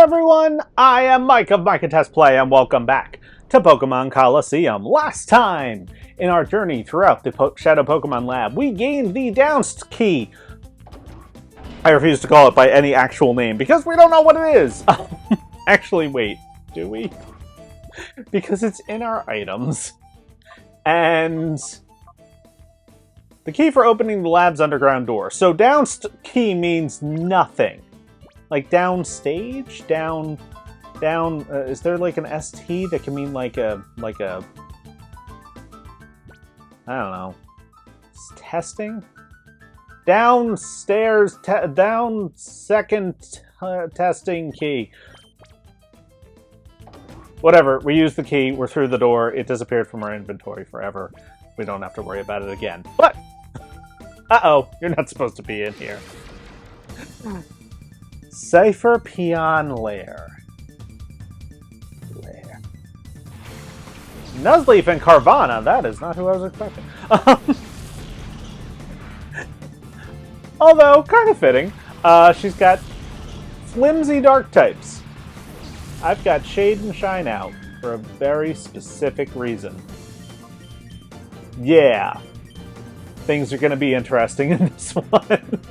everyone, I am Mike of Micah Test Play, and welcome back to Pokemon Colosseum. Last time, in our journey throughout the Shadow Pokemon Lab, we gained the Doused Key. I refuse to call it by any actual name, because we don't know what it is. Actually, wait, do we? Because it's in our items. And the key for opening the lab's underground door. So Doused Key means nothing. Like downstage? Down, is there like an ST that can mean like a, I don't know, testing? Downstairs, down second testing key. Whatever, we used the key, we're through the door, it disappeared from our inventory forever. We don't have to worry about it again. But, uh-oh, you're not supposed to be in here. Cypher Peon Lair. Nuzleaf and Carvanha, that is not who I was expecting. Although, kind of fitting. She's got flimsy dark types. I've got Shade and Shine out for a very specific reason. Yeah. Things are going to be interesting in this one.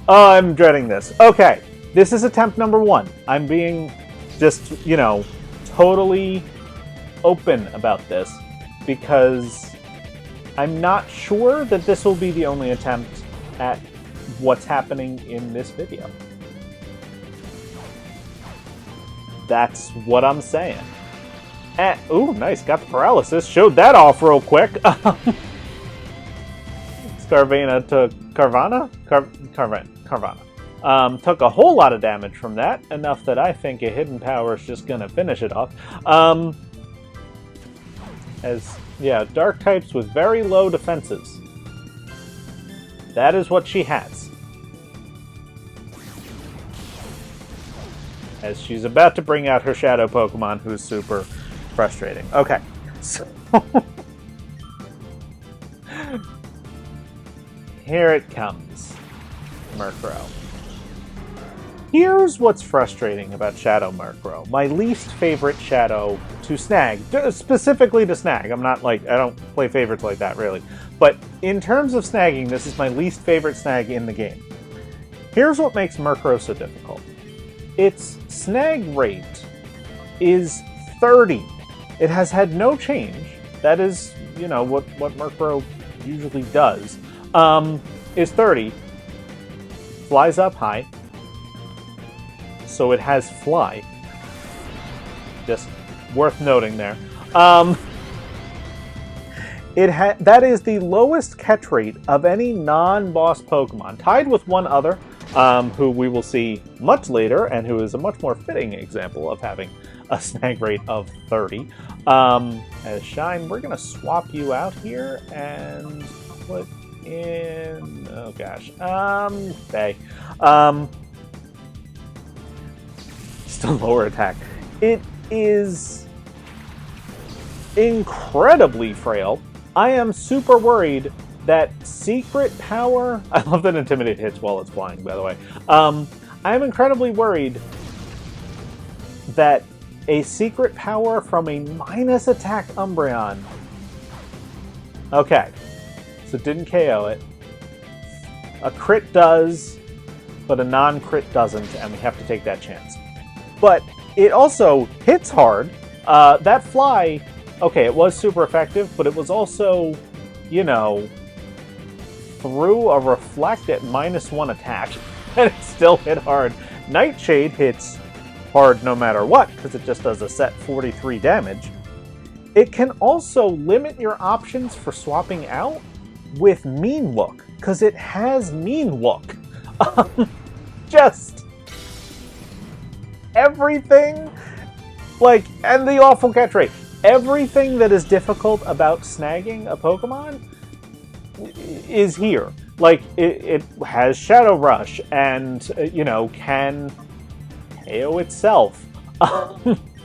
Oh, I'm dreading this. Okay, this is attempt number 1. I'm being just, totally open about this because I'm not sure that this will be the only attempt at what's happening in this video. That's what I'm saying. And, ooh, nice, got the paralysis. Showed that off real quick. Carvanha to Carvanha? Carvanha. Took a whole lot of damage from that, enough that I think a hidden power is just gonna finish it off. Dark types with very low defenses. That is what she has. As she's about to bring out her Shadow Pokemon, who's super frustrating. Okay, so here it comes, Murkrow. Here's what's frustrating about Shadow Murkrow. My least favorite Shadow to snag, specifically to snag. I don't play favorites like that, really. But in terms of snagging, this is my least favorite snag in the game. Here's what makes Murkrow so difficult. Its snag rate is 30. It has had no change. That is, what Murkrow usually does. Is 30. Flies up high. So it has fly. Just worth noting there. That is the lowest catch rate of any non-boss Pokemon, tied with one other, who we will see much later, and who is a much more fitting example of having a snag rate of 30. As Shine, we're going to swap you out here and put in... oh gosh. Bay. Still lower attack. It is incredibly frail. I am super worried that Secret Power... I love that Intimidate hits while it's flying, by the way. I am incredibly worried that a Secret Power from a minus attack Umbreon... Okay. So it didn't KO it. A crit does, but a non-crit doesn't, and we have to take that chance. But it also hits hard. That fly, okay, it was super effective, but it was also, through a reflect at -1 attack, and it still hit hard. Nightshade hits hard no matter what, because it just does a set 43 damage. It can also limit your options for swapping out with Mean Look, because it has Mean Look. Just everything, and the awful catch rate. Everything that is difficult about snagging a Pokemon is here. It has Shadow Rush, and, can KO itself.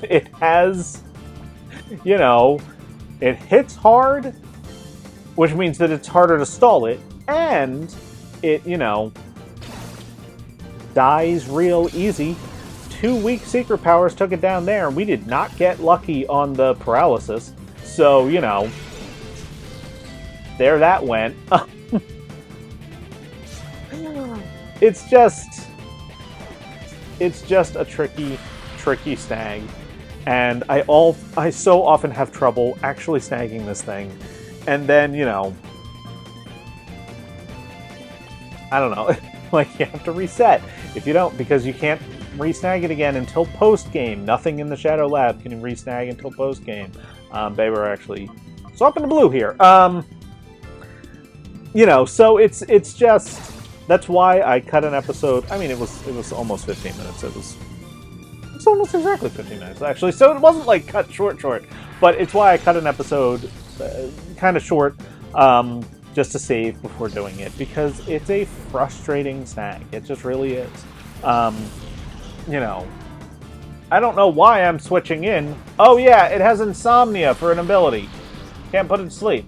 It has, it hits hard, which means that it's harder to stall it, and it, dies real easy. 2 weak secret powers took it down there. We did not get lucky on the paralysis. So, you know, there that went. It's just a tricky snag. And I so often have trouble actually snagging this thing. And then, you know, I don't know, like you have to reset. If you don't, because you can't re-snag it again until post-game. Nothing in the Shadow Lab can re-snag until post-game. They were actually swapping the blue here. You know, so it's just, that's why I cut an episode. I mean, it was almost 15 minutes. It's almost exactly 15 minutes, actually. So it wasn't like cut short, but it's why I cut an episode kind of short, just to save before doing it, because it's a frustrating snag. It just really is. You know, I don't know why I'm switching in. Oh yeah, it has insomnia for an ability. Can't put it to sleep.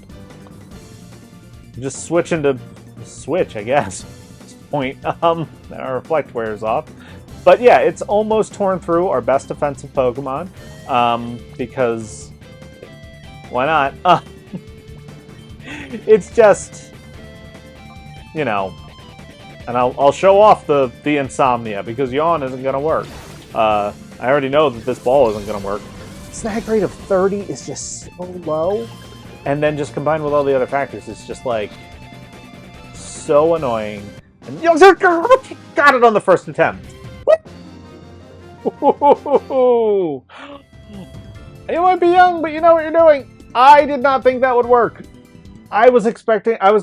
Just switch, I guess. At this point, our reflect wears off. But yeah, it's almost torn through our best defensive Pokemon, because why not? It's just, you know, and I'll show off the insomnia, because Yawn isn't going to work. I already know that this ball isn't going to work. Snag rate of 30 is just so low, and then just combined with all the other factors, it's just like so annoying. And got it on the first attempt. You might be young, but you know what you're doing. I did not think that would work. I was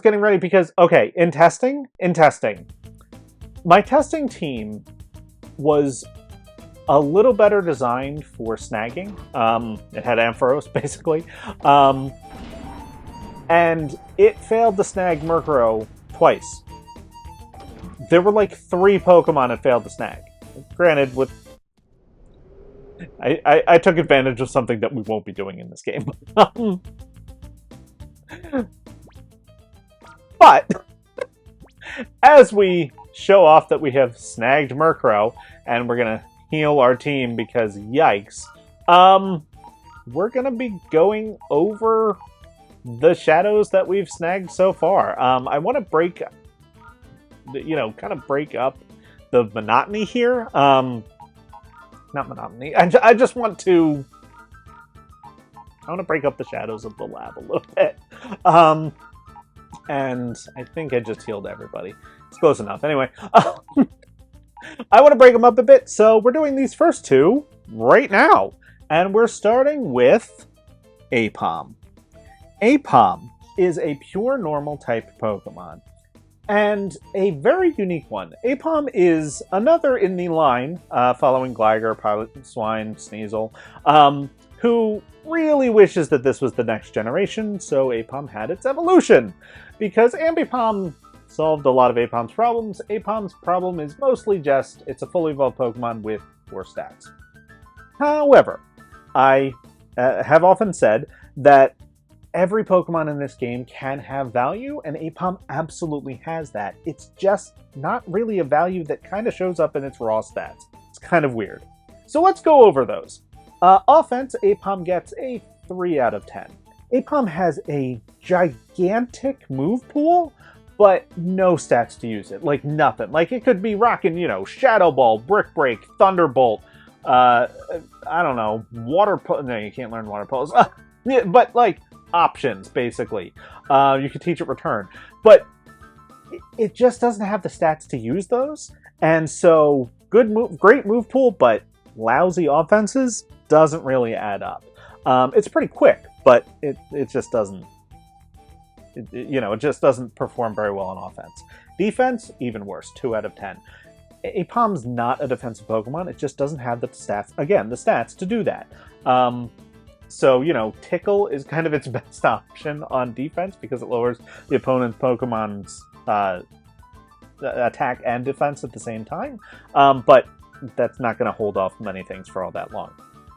getting ready because, okay, in testing, my testing team was a little better designed for snagging. It had Ampharos, basically. And it failed to snag Murkrow twice. There were like 3 Pokemon it failed to snag. Granted, I took advantage of something that we won't be doing in this game. But as we show off that we have snagged Murkrow, and we're gonna heal our team because yikes, we're gonna be going over the shadows that we've snagged so far. I want to break, kind of break up the monotony here. Not monotony. I just want to. I want to break up the shadows of the lab a little bit. And I think I just healed everybody. It's close enough. Anyway, I want to break them up a bit, so we're doing these first 2 right now. And we're starting with Aipom. Aipom is a pure normal type Pokemon, and a very unique one. Aipom is another in the line, following Gligar, Piloswine, Sneasel, who really wishes that this was the next generation, so Aipom had its evolution. Because Ambipom solved a lot of Aipom's problems, Aipom's problem is mostly just, it's a fully evolved Pokemon with 4 stats. However, I have often said that every Pokemon in this game can have value, and Aipom absolutely has that. It's just not really a value that kind of shows up in its raw stats. It's kind of weird. So let's go over those. Offense, Aipom gets a 3 out of 10. Aipom has a gigantic move pool, but no stats to use it. Like, nothing. Like, it could be rocking, Shadow Ball, Brick Break, Thunderbolt, I don't know, Water Pulse. No, you can't learn Water Pulse. Yeah, but, like, options, basically. You can teach it Return. But it just doesn't have the stats to use those. And so, great move pool, but lousy offenses doesn't really add up. It's pretty quick, but it just doesn't, it just doesn't perform very well on offense. Defense, even worse, 2 out of 10. Aipom's not a defensive Pokemon, it just doesn't have the stats, again, the stats to do that. So, Tickle is kind of its best option on defense because it lowers the opponent's Pokemon's attack and defense at the same time, but that's not going to hold off many things for all that long.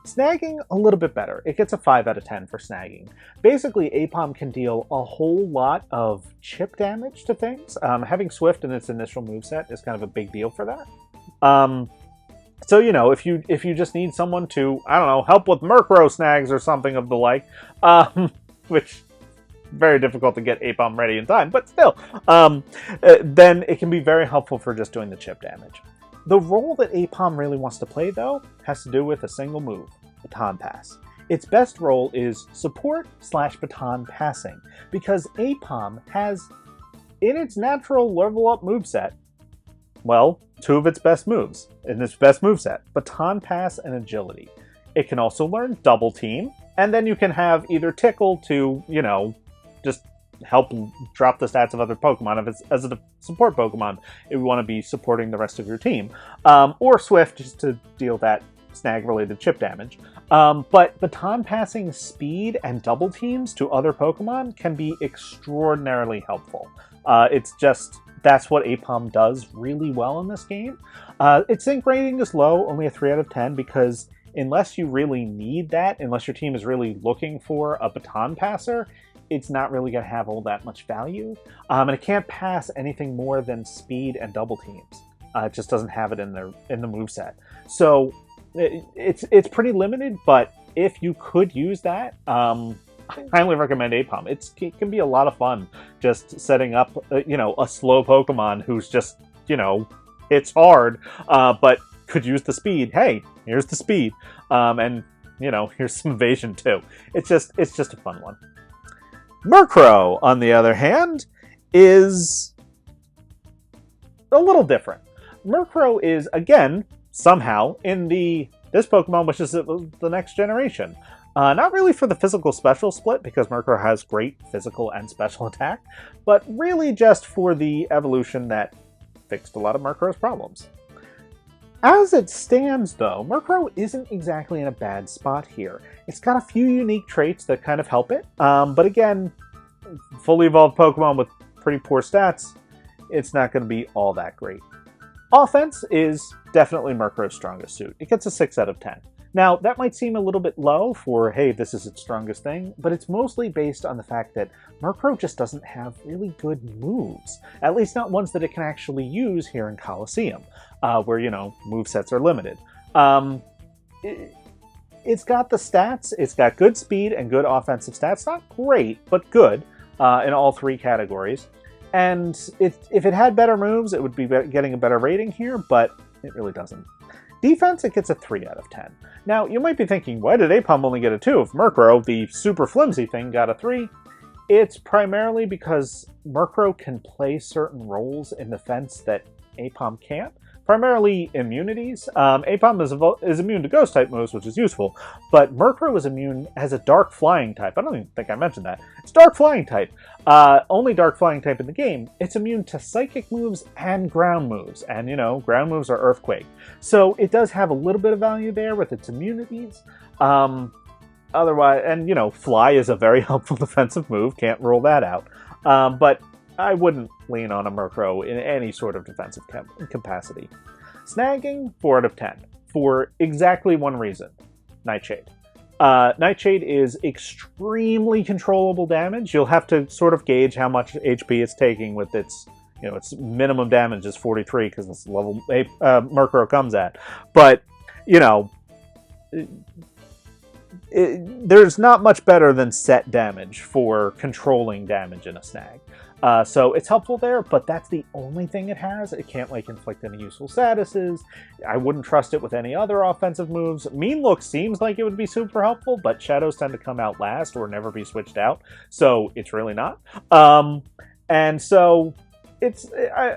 Snagging, a little bit better. It gets a 5 out of 10 for snagging. Basically, Aipom can deal a whole lot of chip damage to things. Having Swift in its initial moveset is kind of a big deal for that. So, you know, if you just need someone to, I don't know, help with Murkrow snags or something of the like, which very difficult to get Aipom ready in time, but still, then it can be very helpful for just doing the chip damage. The role that Aipom really wants to play, though, has to do with a single move, Baton Pass. Its best role is support/baton passing, because Aipom has, in its natural level-up moveset, well, two of its best moves in its best moveset, Baton Pass and Agility. It can also learn Double Team, and then you can have either Tickle to, you know, just help drop the stats of other Pokemon if it's as a support Pokemon if you want to be supporting the rest of your team, or Swift just to deal that snag-related chip damage. But Baton Passing speed and Double Teams to other Pokemon can be extraordinarily helpful. It's just, that's what Aipom does really well in this game. Its sync rating is low, only a 3 out of 10, because unless you really need that, unless your team is really looking for a Baton Passer, it's not really going to have all that much value. And it can't pass anything more than speed and Double Teams. It just doesn't have it in the moveset. So it's pretty limited, but if you could use that, I highly recommend Aipom. It can be a lot of fun just setting up, you know, a slow Pokemon who's just, you know, hits hard, but could use the speed. Hey, here's the speed, and you know, here's some evasion too. It's just a fun one. Murkrow, on the other hand, is a little different. Murkrow is, again, somehow, in this Pokemon, which is the next generation. Not really for the physical special split, because Murkrow has great physical and special attack, but really just for the evolution that fixed a lot of Murkrow's problems. As it stands, though, Murkrow isn't exactly in a bad spot here. It's got a few unique traits that kind of help it, but again, fully evolved Pokemon with pretty poor stats, it's not going to be all that great. Offense is definitely Murkrow's strongest suit. It gets a 6 out of 10. Now, that might seem a little bit low for, hey, this is its strongest thing, but it's mostly based on the fact that Murkrow just doesn't have really good moves. At least not ones that it can actually use here in Colosseum, where, you know, movesets are limited. It's got the stats, it's got good speed and good offensive stats. Not great, but good in all three categories. And if it had better moves, it would be getting a better rating here, but it really doesn't. Defense, it gets a 3 out of 10. Now, you might be thinking, why did Aipom only get a 2 if Murkrow, the super flimsy thing, got a 3? It's primarily because Murkrow can play certain roles in defense that Aipom can't. Primarily immunities. Aipom is immune to Ghost-type moves, which is useful, but Murkrow is immune, has a Dark Flying type. I don't even think I mentioned that. It's Dark Flying type. Only Dark Flying type in the game. It's immune to Psychic moves and Ground moves, and, you know, Ground moves are Earthquake. So it does have a little bit of value there with its immunities. Otherwise, and, you know, Fly is a very helpful defensive move. Can't rule that out. But I wouldn't lean on a Murkrow in any sort of defensive capacity. Snagging, 4 out of 10. For exactly one reason. Nightshade. Nightshade is extremely controllable damage. You'll have to sort of gauge how much HP it's taking with its, you know, its minimum damage is 43 because that's the level Murkrow comes at. But, you know, there's not much better than set damage for controlling damage in a snag. So it's helpful there, but that's the only thing it has. It can't, like, inflict any useful statuses. I wouldn't trust it with any other offensive moves. Mean Look seems like it would be super helpful, but Shadows tend to come out last or never be switched out, so it's really not. And so it's,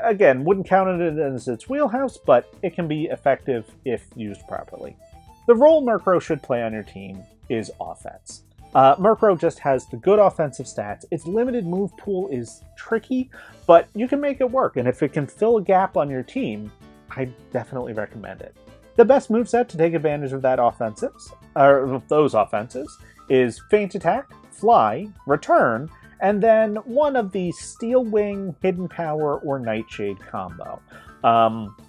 again, wouldn't count it as its wheelhouse, but it can be effective if used properly. The role Murkrow should play on your team is offense. Murkrow just has the good offensive stats. Its limited move pool is tricky, but you can make it work, and if it can fill a gap on your team, I definitely recommend it. The best moveset to take advantage of those offenses is Feint Attack, Fly, Return, and then one of the Steel Wing, Hidden Power, or Nightshade combo.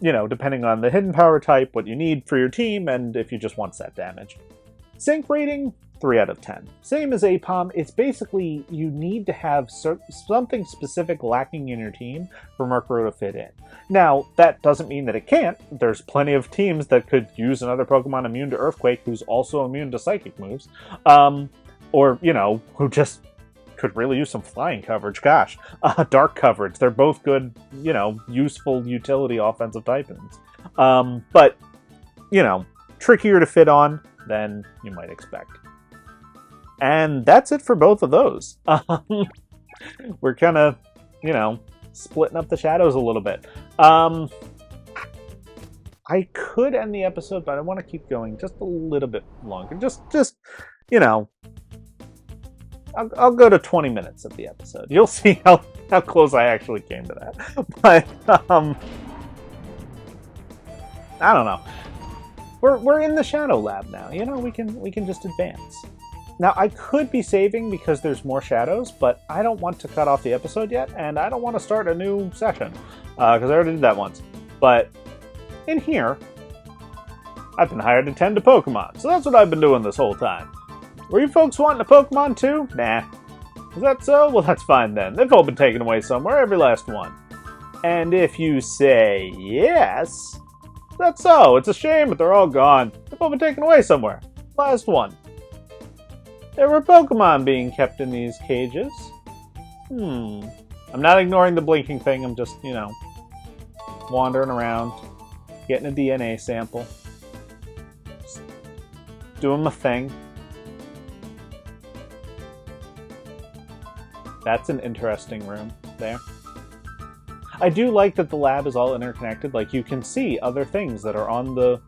You know, depending on the Hidden Power type, what you need for your team, and if you just want set damage. Sync rating, 3 out of 10. Same as Aipom, it's basically you need to have something specific lacking in your team for Murkrow to fit in. Now, that doesn't mean that it can't. There's plenty of teams that could use another Pokemon immune to Earthquake who's also immune to Psychic moves. Or, you know, who just could really use some flying coverage. Gosh, dark coverage. They're both good, you know, useful utility offensive typings. But, you know, trickier to fit on than you might expect. And that's it for both of those. We're kind of, you know, splitting up the shadows a little bit. I could end the episode, but I want to keep going just a little bit longer. Just you know, I'll go to 20 minutes of the episode. You'll see how close I actually came to that. But I don't know. We're in the Shadow Lab now. You know, we can just advance. Now, I could be saving because there's more shadows, but I don't want to cut off the episode yet, and I don't want to start a new session, because I already did that once. But in here, I've been hired to tend to Pokemon, so that's what I've been doing this whole time. Were you folks wanting a Pokemon too? Nah. Is that so? Well, that's fine then. They've all been taken away somewhere, every last one. And if you say yes, that's so. It's a shame, but they're all gone. They've all been taken away somewhere. Last one. There were Pokemon being kept in these cages. I'm not ignoring the blinking thing. I'm just, you know, wandering around, getting a DNA sample, just doing my thing. That's an interesting room there. I do like that the lab is all interconnected. Like, you can see other things that are on the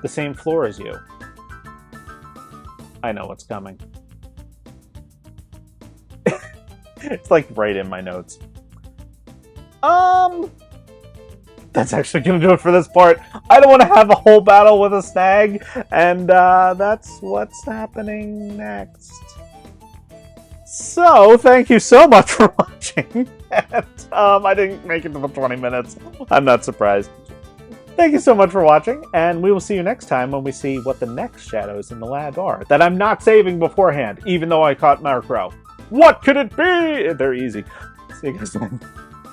same floor as you. I know what's coming. It's like right in my notes. That's actually going to do it for this part. I don't want to have a whole battle with a snag, and that's what's happening next. So, thank you so much for watching. And, I didn't make it to the 20 minutes. I'm not surprised. Thank you so much for watching, and we will see you next time when we see what the next shadows in the lab are that I'm not saving beforehand, even though I caught Murkrow. What could it be? They're easy. See you guys then.